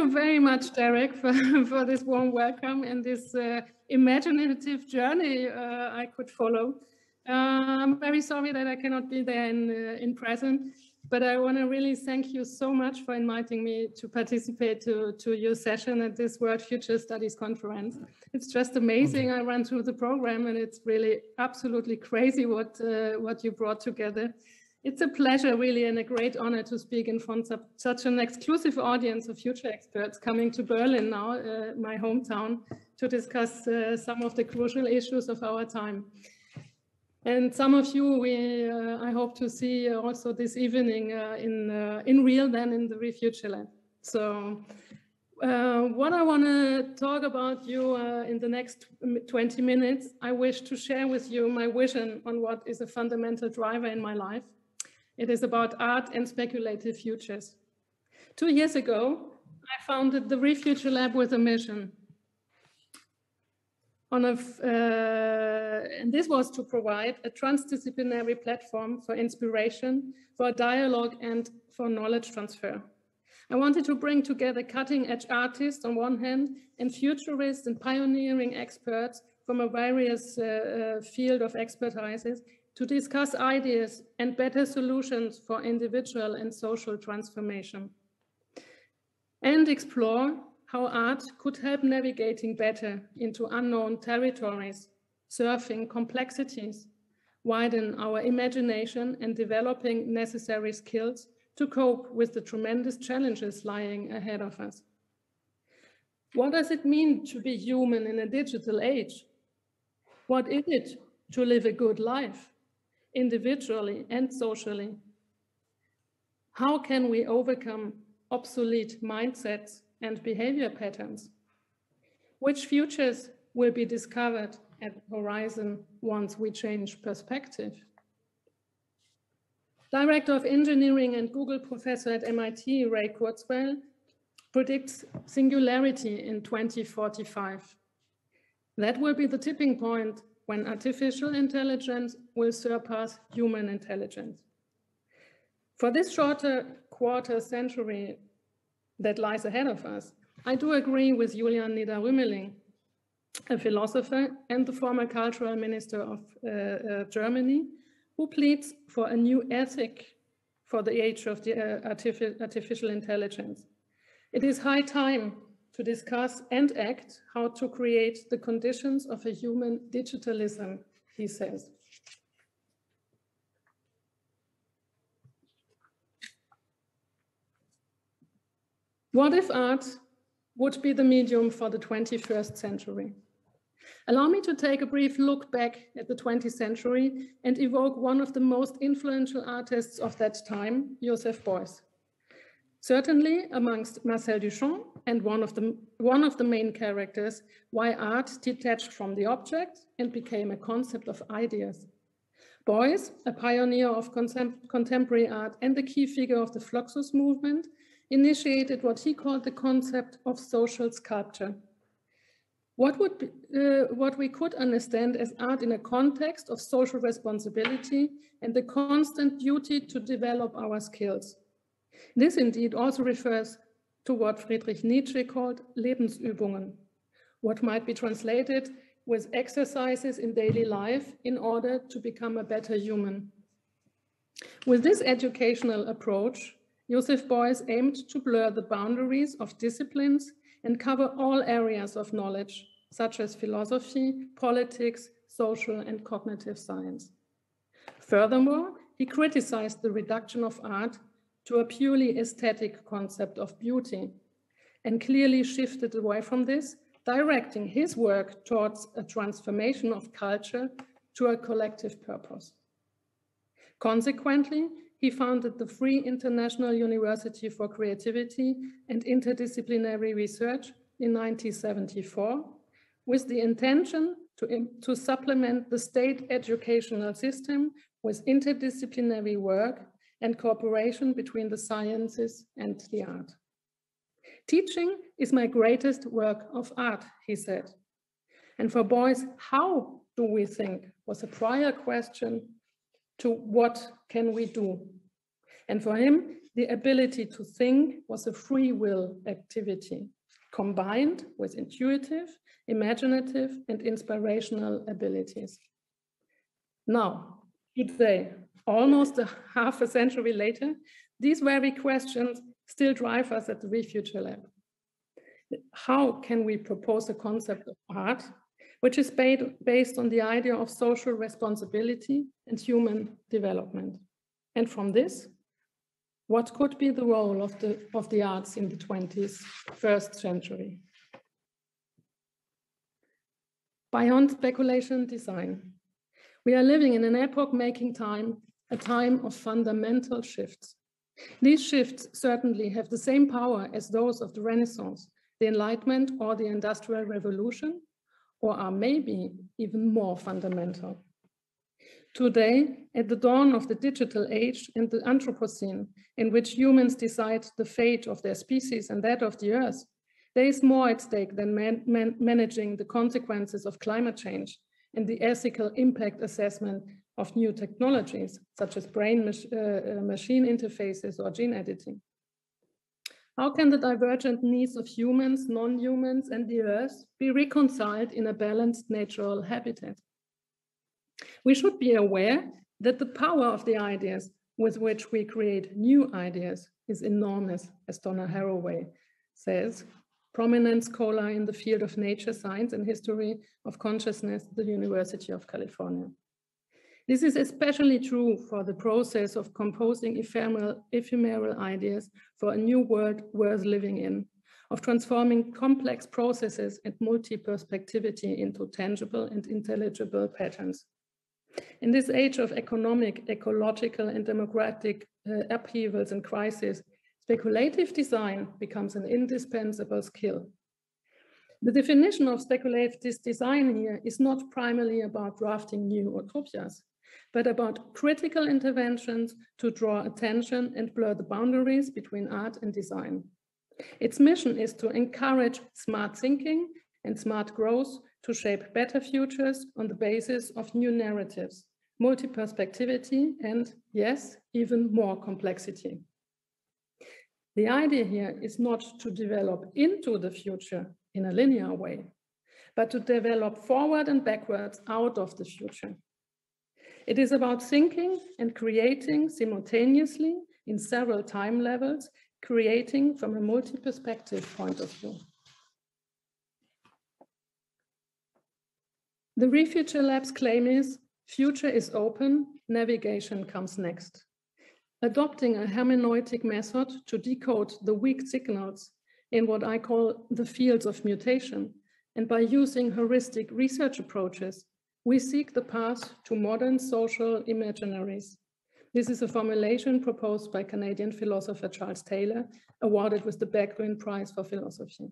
you very much, Derek, for this warm welcome and this imaginative journey I could follow. I'm very sorry that I cannot be there in present, but I want to really thank you so much for inviting me to participate to your session at this World Future Studies Conference. It's just amazing. I ran through the program and it's really absolutely crazy what you brought together. It's a pleasure, really, and a great honor to speak in front of such an exclusive audience of future experts coming to Berlin now, my hometown, to discuss some of the crucial issues of our time. And some of you, I hope to see also this evening in real, then in the Refugee Lab. So what I want to talk about you in the next 20 minutes, I wish to share with you my vision on what is a fundamental driver in my life. It is about art and speculative futures. 2 years ago, I founded the Refugee Lab with a mission. And this was to provide a transdisciplinary platform for inspiration, for dialogue, and for knowledge transfer. I wanted to bring together cutting-edge artists on one hand and futurists and pioneering experts from a various field of expertises to discuss ideas and better solutions for individual and social transformation, and explore how art could help navigating better into unknown territories, surfing complexities, widen our imagination and developing necessary skills to cope with the tremendous challenges lying ahead of us. What does it mean to be human in a digital age? What is it to live a good life, individually and socially? How can we overcome obsolete mindsets and behavior patterns? Which futures will be discovered at the horizon once we change perspective? Director of Engineering and Google professor at MIT, Ray Kurzweil, predicts singularity in 2045. That will be the tipping point when artificial intelligence will surpass human intelligence. For this shorter quarter century that lies ahead of us, I do agree with Julian Nieder-Rümelin, a philosopher and the former cultural minister of Germany, who pleads for a new ethic for the age of the artificial intelligence. It is high time to discuss and act how to create the conditions of a human digitalism, he says. What if art would be the medium for the 21st century? Allow me to take a brief look back at the 20th century and evoke one of the most influential artists of that time, Josef Boyce. Certainly amongst Marcel Duchamp and one of the main characters, why art detached from the object and became a concept of ideas. Boyce, a pioneer of contemporary art and the key figure of the Fluxus movement, initiated what he called the concept of social sculpture. What we could understand as art in a context of social responsibility and the constant duty to develop our skills. This indeed also refers to what Friedrich Nietzsche called Lebensübungen, what might be translated with exercises in daily life in order to become a better human. With this educational approach, Josef Boyce aimed to blur the boundaries of disciplines and cover all areas of knowledge, such as philosophy, politics, social and cognitive science. Furthermore, he criticized the reduction of art to a purely aesthetic concept of beauty, and clearly shifted away from this, directing his work towards a transformation of culture to a collective purpose. Consequently, he founded the Free International University for Creativity and Interdisciplinary Research in 1974, with the intention to supplement the state educational system with interdisciplinary work and cooperation between the sciences and the art. Teaching is my greatest work of art, he said. And for Boyce, how do we think was a prior question to what can we do? And for him, the ability to think was a free will activity, combined with intuitive, imaginative, and inspirational abilities. Now, today, almost half a century later, these very questions still drive us at the Refugee Lab. How can we propose a concept of art which is based on the idea of social responsibility and human development? And from this, what could be the role of the arts in the 21st century? Beyond speculation design, we are living in an epoch-making time, a time of fundamental shifts. These shifts certainly have the same power as those of the Renaissance, the Enlightenment, or the Industrial Revolution, or are maybe even more fundamental. Today, at the dawn of the digital age and the Anthropocene, in which humans decide the fate of their species and that of the Earth, there is more at stake than managing the consequences of climate change and the ethical impact assessment of new technologies, such as brain-machine interfaces or gene editing. How can the divergent needs of humans, non-humans, and the Earth be reconciled in a balanced natural habitat? We should be aware that the power of the ideas with which we create new ideas is enormous, as Donna Haraway says, prominent scholar in the field of nature science and history of consciousness at the University of California. This is especially true for the process of composing ephemeral ideas for a new world worth living in, of transforming complex processes and multi-perspectivity into tangible and intelligible patterns. In this age of economic, ecological, and democratic upheavals and crises, speculative design becomes an indispensable skill. The definition of speculative design here is not primarily about drafting new utopias, but about critical interventions to draw attention and blur the boundaries between art and design. Its mission is to encourage smart thinking and smart growth to shape better futures on the basis of new narratives, multi-perspectivity, and yes, even more complexity. The idea here is not to develop into the future in a linear way, but to develop forward and backwards out of the future. It is about thinking and creating simultaneously in several time levels, creating from a multi-perspective point of view. The Refugee Lab's claim is, future is open, navigation comes next. Adopting a hermeneutic method to decode the weak signals in what I call the fields of mutation, and by using heuristic research approaches, we seek the path to modern social imaginaries. This is a formulation proposed by Canadian philosopher Charles Taylor, awarded with the Berggruen Prize for Philosophy.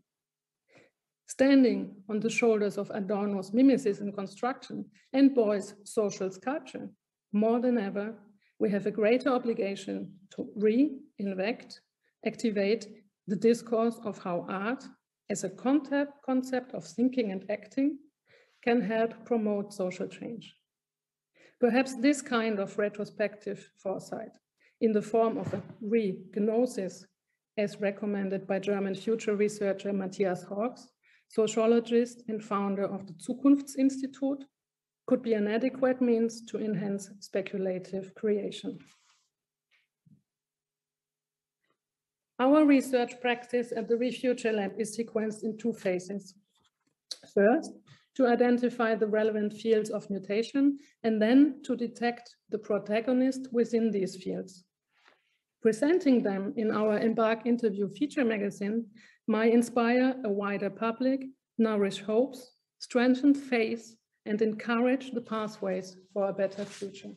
Standing on the shoulders of Adorno's mimesis in construction and Boyce's social sculpture, more than ever, we have a greater obligation to reinvent, activate the discourse of how art, as a concept of thinking and acting, can help promote social change. Perhaps this kind of retrospective foresight, in the form of a re-gnosis, as recommended by German future researcher Matthias Hawks, sociologist and founder of the Zukunftsinstitut, could be an adequate means to enhance speculative creation. Our research practice at the Refugee Lab is sequenced in two phases. First, to identify the relevant fields of mutation, and then to detect the protagonist within these fields. Presenting them in our Embark interview feature magazine might inspire a wider public, nourish hopes, strengthen faith, and encourage the pathways for a better future.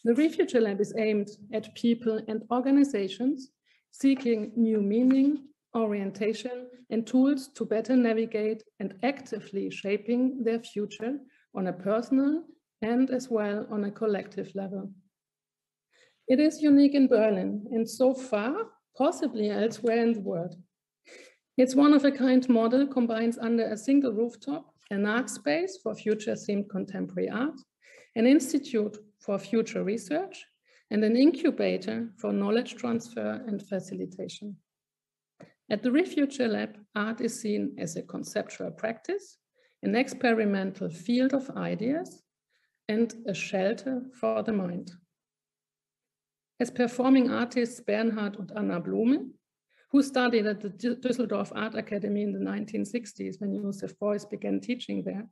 The Refugee Lab is aimed at people and organizations seeking new meaning, orientation, and tools to better navigate and actively shaping their future on a personal and as well on a collective level. It is unique in Berlin and so far, possibly elsewhere in the world. Its one-of-a-kind model combines under a single rooftop an art space for future-themed contemporary art, an institute for future research, and an incubator for knowledge transfer and facilitation. At the Refugee Lab, art is seen as a conceptual practice, an experimental field of ideas, and a shelter for the mind. As performing artists Bernhard and Anna Blume, who studied at the Düsseldorf Art Academy in the 1960s when Josef Boyce began teaching there,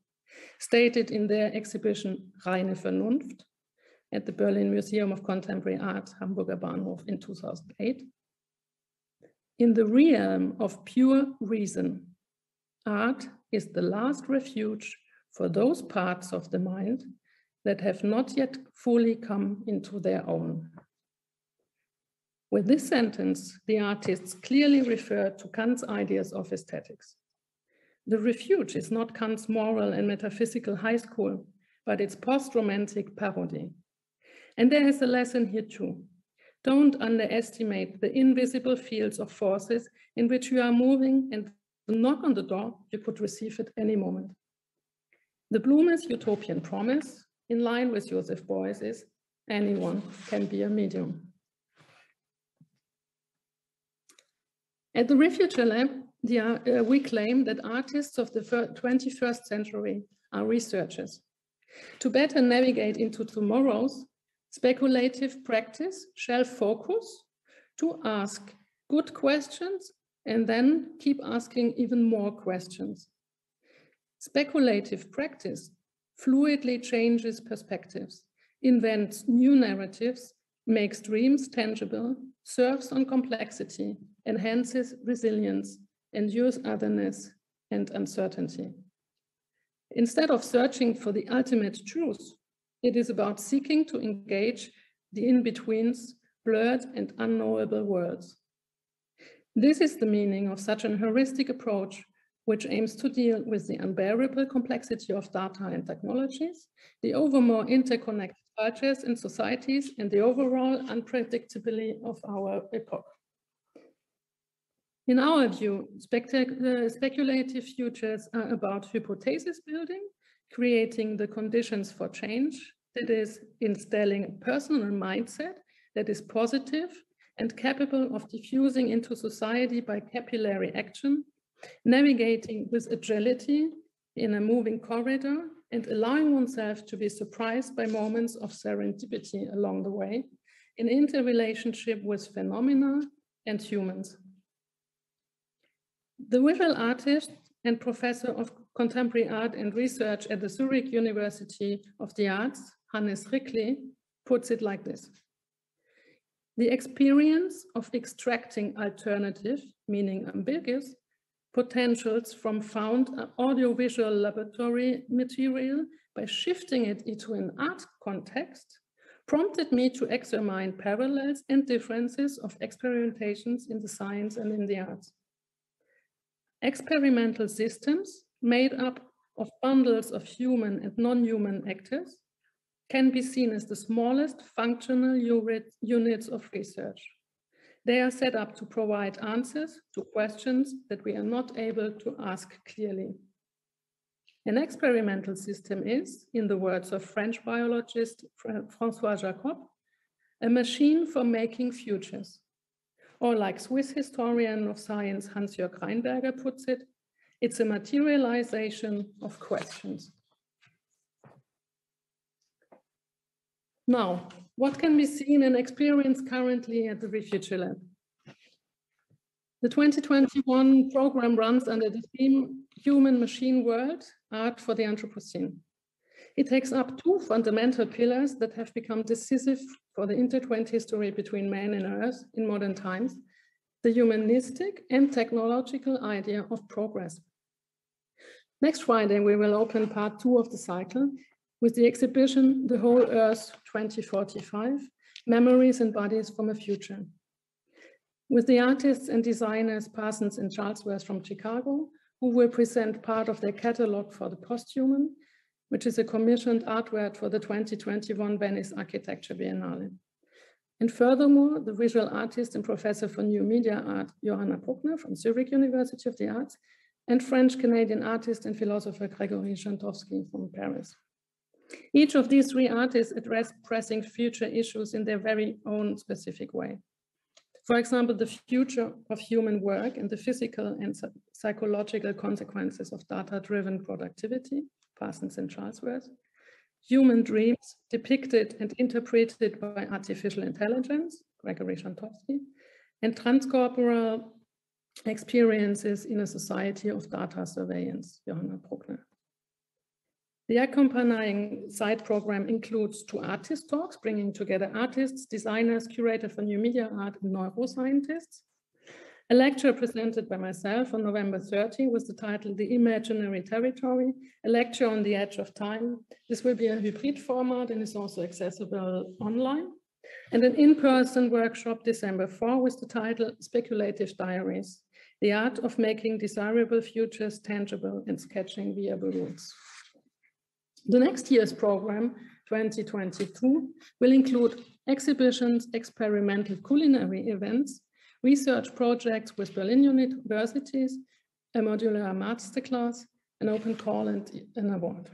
stated in their exhibition Reine Vernunft at the Berlin Museum of Contemporary Art, Hamburger Bahnhof in 2008, in the realm of pure reason, art is the last refuge for those parts of the mind that have not yet fully come into their own. With this sentence, the artists clearly refer to Kant's ideas of aesthetics. The refuge is not Kant's moral and metaphysical high school, but its post-romantic parody. And there is a lesson here too. Don't underestimate the invisible fields of forces in which you are moving, and the knock on the door, you could receive at any moment. The Blume's utopian promise, in line with Josef Boyce, is anyone can be a medium. At the Refugee Lab, we claim that artists of the 21st century are researchers. To better navigate into tomorrow's speculative practice shall focus to ask good questions and then keep asking even more questions. Speculative practice fluidly changes perspectives, invents new narratives, makes dreams tangible, serves on complexity, enhances resilience, endures otherness and uncertainty. Instead of searching for the ultimate truth, it is about seeking to engage the in-betweens, blurred and unknowable worlds. This is the meaning of such an heuristic approach, which aims to deal with the unbearable complexity of data and technologies, the ever more interconnected cultures and societies, and the overall unpredictability of our epoch. In our view, speculative futures are about hypothesis building, creating the conditions for change, that is, instilling a personal mindset that is positive and capable of diffusing into society by capillary action, navigating with agility in a moving corridor, and allowing oneself to be surprised by moments of serendipity along the way, in interrelationship with phenomena and humans. The visual artist and professor of contemporary art and research at the Zurich University of the Arts, Hannes Rickley, puts it like this. The experience of extracting alternative, meaning ambiguous, potentials from found audiovisual laboratory material by shifting it into an art context prompted me to examine parallels and differences of experimentations in the science and in the arts. Experimental systems made up of bundles of human and non-human actors can be seen as the smallest functional units of research. They are set up to provide answers to questions that we are not able to ask clearly. An experimental system is, in the words of French biologist François Jacob, a machine for making futures. Or like Swiss historian of science Hans-Jörg Reinberger puts it, it's a materialization of questions. Now, what can be seen and experienced currently at the Refugee Lab? The 2021 program runs under the theme Human Machine World, Art for the Anthropocene. It takes up two fundamental pillars that have become decisive for the intertwined history between man and earth in modern times, the humanistic and technological idea of progress. Next Friday, we will open part 2 of the cycle with the exhibition The Whole Earth 2045, Memories and Bodies from a Future. With the artists and designers Parsons and Charlesworth from Chicago, who will present part of their catalog for the posthuman, which is a commissioned artwork for the 2021 Venice Architecture Biennale. And furthermore, the visual artist and professor for new media art, Johanna Bruckner from Zurich University of the Arts, and French-Canadian artist and philosopher Gregory Jantowski from Paris. Each of these three artists addressed pressing future issues in their very own specific way. For example, the future of human work and the physical and psychological consequences of data-driven productivity, Parsons and Charlesworth. Human dreams depicted and interpreted by artificial intelligence, Gregory Shantowski, and transcorporal experiences in a society of data surveillance, Johanna Bruckner. The accompanying side program includes 2 artist talks, bringing together artists, designers, curators for new media art, and neuroscientists. A lecture presented by myself on November 30 with the title The Imaginary Territory, a lecture on the edge of time. This will be a hybrid format and is also accessible online. And an in-person workshop December 4 with the title Speculative Diaries, the art of making desirable futures tangible and sketching viable routes. The next year's program, 2022, will include exhibitions, experimental culinary events, research projects with Berlin universities, a modular masterclass, an open call, and an award.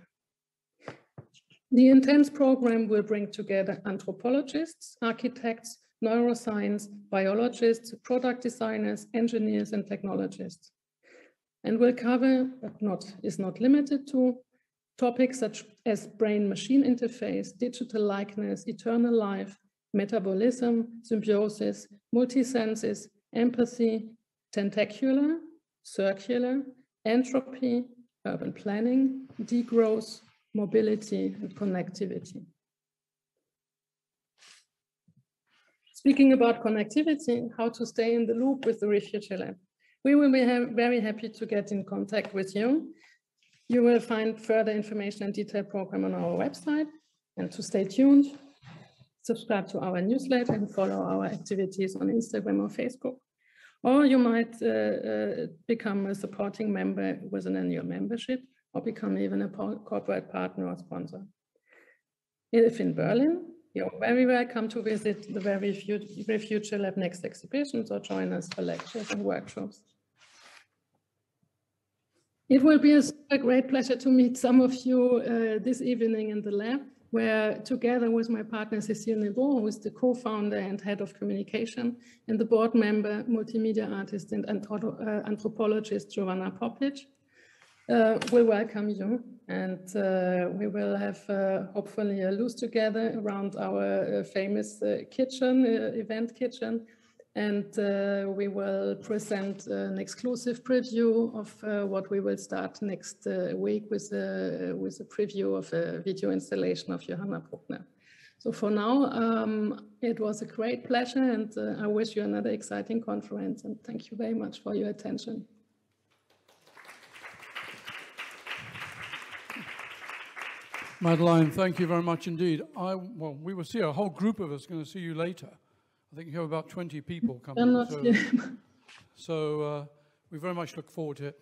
The intense program will bring together anthropologists, architects, neuroscience, biologists, product designers, engineers, and technologists, and will cover, but is not limited to, topics such as brain-machine interface, digital likeness, eternal life, metabolism, symbiosis, multisenses, empathy, tentacular, circular, entropy, urban planning, degrowth, mobility, and connectivity. Speaking about connectivity, how to stay in the loop with the Refugee Lab. We will be very happy to get in contact with you. You will find further information and detailed program on our website. And to stay tuned, subscribe to our newsletter and follow our activities on Instagram or Facebook. Or you might become a supporting member with an annual membership or become even a corporate partner or sponsor. If in Berlin, you're very welcome to visit the Refugee Lab next exhibitions or join us for lectures and workshops. It will be a great pleasure to meet some of you this evening in the lab, where together with my partner Cécile Nebo, who is the co-founder and head of communication, and the board member, multimedia artist and anthropologist Giovanna Popic, we'll welcome you. And we will have hopefully a loose together around our famous kitchen, event kitchen. And we will present an exclusive preview of what we will start next week with a preview of a video installation of Johanna Bruckner. So for now, it was a great pleasure, and I wish you another exciting conference. And thank you very much for your attention. Madeleine, thank you very much indeed. Well, we will see a whole group of us going to see you later. I think you have about 20 people coming. So we very much look forward to it.